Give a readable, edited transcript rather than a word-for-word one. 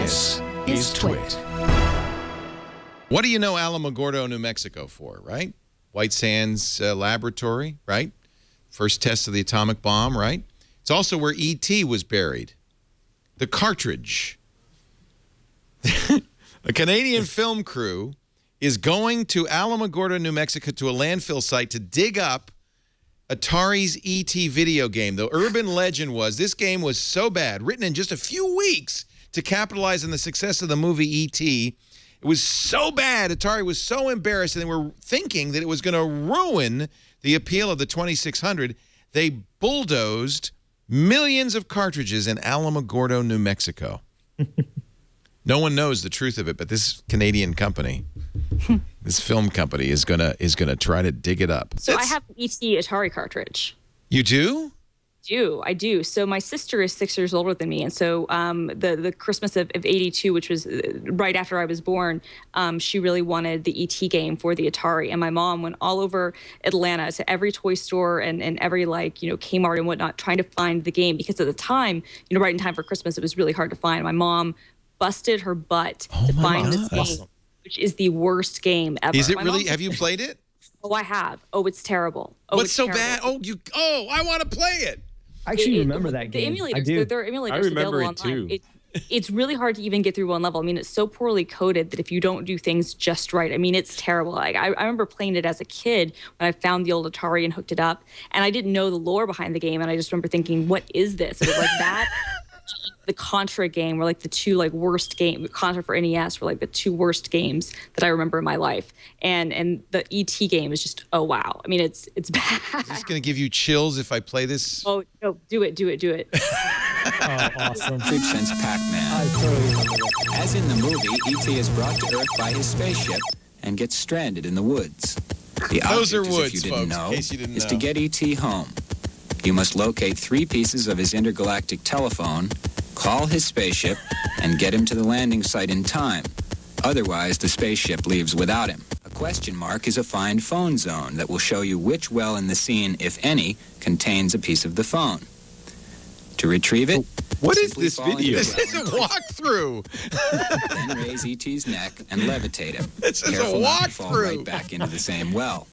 This is TWiT. What do you know Alamogordo, New Mexico for, right? White Sands Laboratory, right? First test of the atomic bomb, right? It's also where E.T. was buried. The cartridge. A Canadian film crew is going to Alamogordo, New Mexico, to a landfill site to dig up Atari's E.T. video game. The urban legend was this game was so bad, written in just a few weeks to capitalize on the success of the movie E.T., it was so bad, Atari was so embarrassed, and they were thinking that it was going to ruin the appeal of the 2600. They bulldozed millions of cartridges in Alamogordo, New Mexico. No one knows the truth of it, but this Canadian company, this film company, is gonna try to dig it up. So I have an E.T. Atari cartridge. You do? I do. So my sister is 6 years older than me, and so the Christmas of '82, which was right after I was born, she really wanted the E.T. game for the Atari, and my mom went all over Atlanta to every toy store and every Kmart and whatnot, trying to find the game, because at the time, right in time for Christmas, it was really hard to find. My mom busted her butt to find this game, which is the worst game ever. Is it really? Have you played it? Oh, I have. Oh, it's terrible. Oh, what's so bad? Oh, I want to play it. I actually remember that game. The emulators, I do. they're emulators. I remember it too. It's really hard to even get through one level. I mean, it's so poorly coded that if you don't do things just right, I mean, it's terrible. Like I remember playing it as a kid when I found the old Atari and hooked it up, and I didn't know the lore behind the game, and I just remember thinking, "What is this?" It was like that. The Contra game were like the two worst games. Contra for NES were like the two worst games that I remember in my life. And the ET game is just, oh wow. I mean, it's bad. Is this gonna give you chills if I play this? Oh no, do it. Oh, awesome. Since Pac-Man. As in the movie, E.T. is brought to Earth by his spaceship and gets stranded in the woods. The Those are object, woods, if you didn't folks, know, in case you didn't is know. to get E.T. home. You must locate 3 pieces of his intergalactic telephone, call his spaceship, and get him to the landing site in time. Otherwise, the spaceship leaves without him. A question mark is a find phone zone that will show you which well in the scene, if any, contains a piece of the phone. To retrieve it, What is simply this fall into video? the This is a walkthrough. then raise E.T.'s neck and levitate him. This is a Careful not to fall walkthrough. right back into the same well.